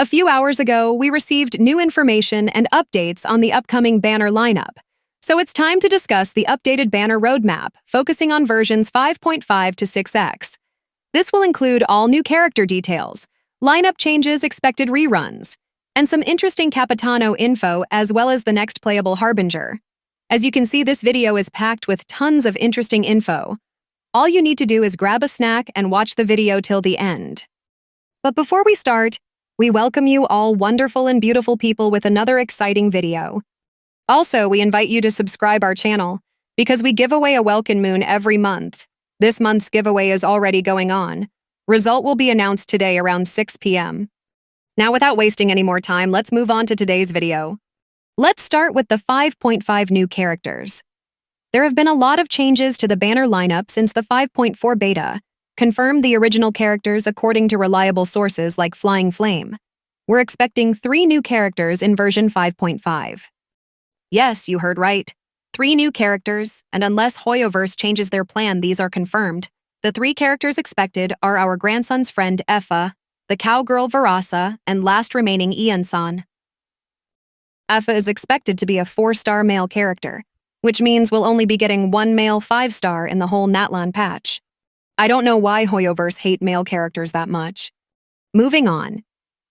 A few hours ago, we received new information and updates on the upcoming banner lineup. So it's time to discuss the updated banner roadmap, focusing on versions 5.5 to 6x. This will include all new character details, lineup changes, expected reruns, and some interesting Capitano info as well as the next playable Harbinger. As you can see, this video is packed with tons of interesting info. All you need to do is grab a snack and watch the video till the end. But before we start, we welcome you all wonderful and beautiful people with another exciting video. Also, we invite you to subscribe our channel because we give away a Welkin Moon every month. This month's giveaway is already going on. Result will be announced today around 6 p.m. Now, without wasting any more time, let's move on to today's video. Let's start with the 5.5 new characters. There have been a lot of changes to the banner lineup since the 5.4 beta. Confirmed the original characters according to reliable sources like Flying Flame. We're expecting 3 new characters in version 5.5. Yes, you heard right. 3 new characters, and unless Hoyoverse changes their plan, these are confirmed. The 3 characters expected are our grandson's friend EFFIE, the cowgirl Verasa, and last remaining Ian-san. EFFIE is expected to be a 4-star male character, which means we'll only be getting 1 male 5-star in the whole Natlan patch. I don't know why Hoyoverse hate male characters that much. Moving on.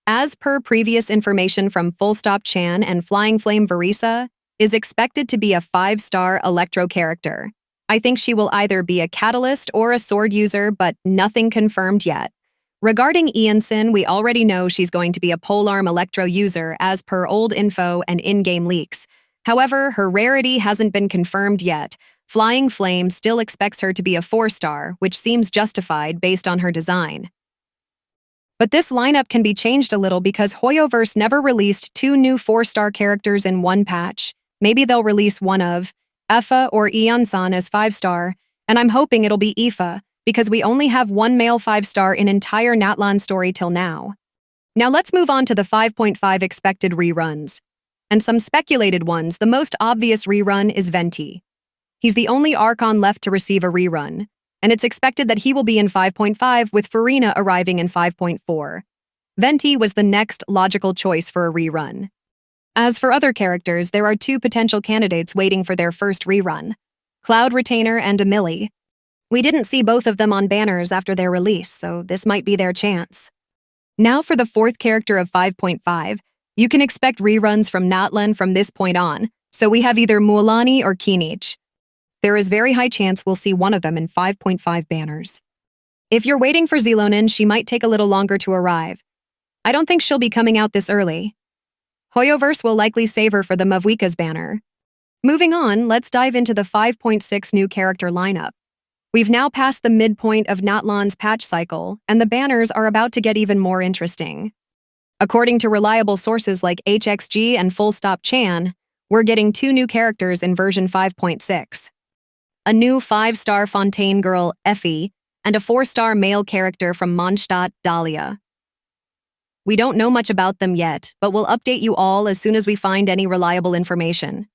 As per previous information from Full Stop Chan and Flying Flame, Verisa is expected to be a 5-star Electro character. I think she will either be a catalyst or a sword user, but nothing confirmed yet. Regarding Ian-san, we already know she's going to be a polearm Electro user as per old info and in-game leaks. However, her rarity hasn't been confirmed yet. Flying Flame still expects her to be a 4-star, which seems justified based on her design. But this lineup can be changed a little because Hoyoverse never released 2 new 4-star characters in one patch. Maybe they'll release one of EFFIE or Ian-san as 5-star, and I'm hoping it'll be EFFIE because we only have 1 male 5-star in entire Natlan story till now. Now let's move on to the 5.5 expected reruns. And some speculated ones. The most obvious rerun is Venti. He's the only Archon left to receive a rerun, and it's expected that he will be in 5.5 with Farina arriving in 5.4. Venti was the next logical choice for a rerun. As for other characters, there are 2 potential candidates waiting for their first rerun, Cloud Retainer and Emily. We didn't see both of them on banners after their release, so this might be their chance. Now for the 4th character of 5.5, you can expect reruns from Natlan from this point on, so we have either Mualani or Kinich. There is very high chance we'll see one of them in 5.5 banners. If you're waiting for Zilonin, she might take a little longer to arrive. I don't think she'll be coming out this early. Hoyoverse will likely save her for the Mavwika's banner. Moving on, let's dive into the 5.6 new character lineup. We've now passed the midpoint of Natlan's patch cycle, and the banners are about to get even more interesting. According to reliable sources like HXG and Full Stop Chan, we're getting 2 new characters in version 5.6. A new 5-star Fontaine girl, EFFIE, and a 4-star male character from Mondstadt, Dahlia. We don't know much about them yet, but we'll update you all as soon as we find any reliable information.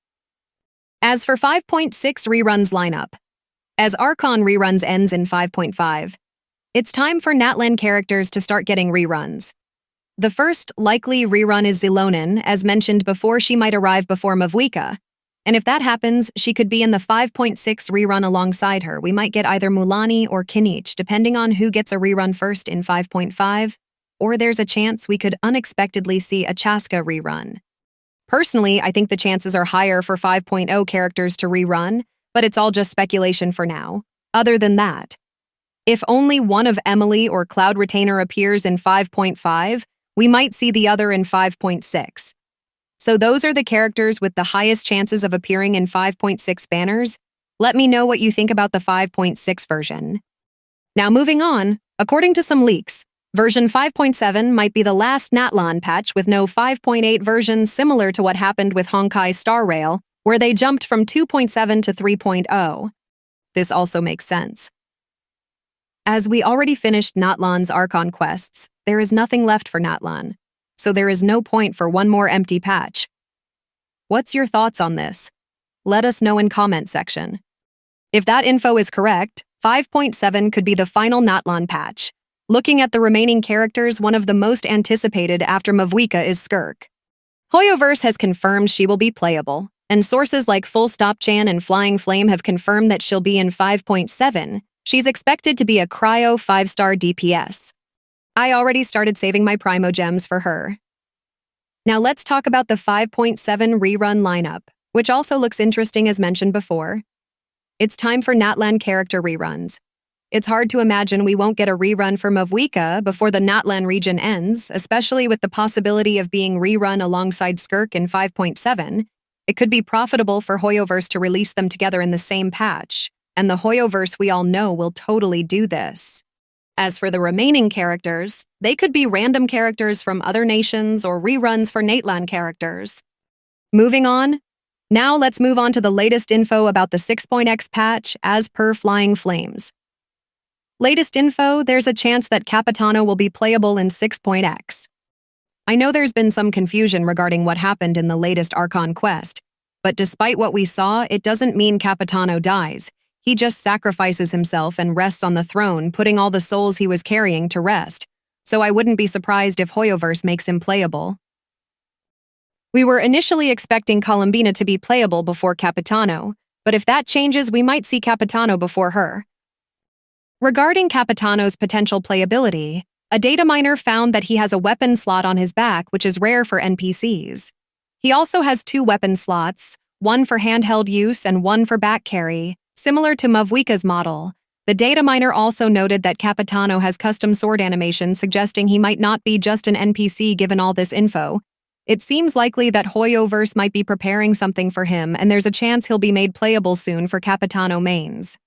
As for 5.6 reruns lineup, as Archon reruns ends in 5.5, it's time for Natlan characters to start getting reruns. The first likely rerun is Zilonin, as mentioned before. She might arrive before Mavwika. And if that happens, she could be in the 5.6 rerun alongside her. We might get either Mualani or Kinich, depending on who gets a rerun first in 5.5, or there's a chance we could unexpectedly see a Chaska rerun. Personally, I think the chances are higher for 5.0 characters to rerun, but it's all just speculation for now. Other than that, if only one of Emily or Cloud Retainer appears in 5.5, we might see the other in 5.6. So those are the characters with the highest chances of appearing in 5.6 banners. Let me know what you think about the 5.6 version. Now moving on, according to some leaks, version 5.7 might be the last Natlan patch with no 5.8 version, similar to what happened with Honkai Star Rail, where they jumped from 2.7 to 3.0. This also makes sense. As we already finished Natlan's Archon quests, there is nothing left for Natlan, so there is no point for one more empty patch. What's your thoughts on this? Let us know in comment section. If that info is correct, 5.7 could be the final Natlan patch. Looking at the remaining characters, one of the most anticipated after Mavuika is Skirk. Hoyoverse has confirmed she will be playable, and sources like Full Stop Chan and Flying Flame have confirmed that she'll be in 5.7. She's expected to be a cryo 5-star DPS. I already started saving my Primo Gems for her. Now let's talk about the 5.7 rerun lineup, which also looks interesting as mentioned before. It's time for Natlan character reruns. It's hard to imagine we won't get a rerun for Mavuika before the Natlan region ends, especially with the possibility of being rerun alongside Skirk in 5.7. It could be profitable for Hoyoverse to release them together in the same patch, and the Hoyoverse we all know will totally do this. As for the remaining characters, they could be random characters from other nations or reruns for Natlan characters. Moving on, now let's move on to the latest info about the 6.x patch as per Flying Flames. Latest info, there's a chance that Capitano will be playable in 6.x. I know there's been some confusion regarding what happened in the latest Archon quest, but despite what we saw, it doesn't mean Capitano dies. He just sacrifices himself and rests on the throne, putting all the souls he was carrying to rest, so I wouldn't be surprised if Hoyoverse makes him playable. We were initially expecting COLUMBINA to be playable before Capitano, but if that changes, we might see Capitano before her. Regarding Capitano's potential playability, a data miner found that he has a weapon slot on his back, which is rare for NPCs. He also has 2 weapon slots, one for handheld use and one for back carry, similar to Mavuika's model. The data miner also noted that Capitano has custom sword animations, suggesting he might not be just an NPC given all this info. It seems likely that Hoyoverse might be preparing something for him, and there's a chance he'll be made playable soon for Capitano mains.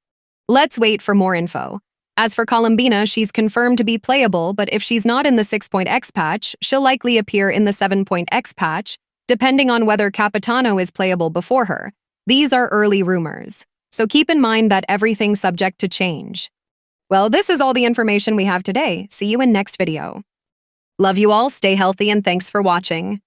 Let's wait for more info. As for COLUMBINA, she's confirmed to be playable, but if she's not in the 6.x patch, she'll likely appear in the 7.x patch, depending on whether Capitano is playable before her. These are early rumors, so keep in mind that everything's subject to change. Well, this is all the information we have today. See you in next video. Love you all, stay healthy, and thanks for watching.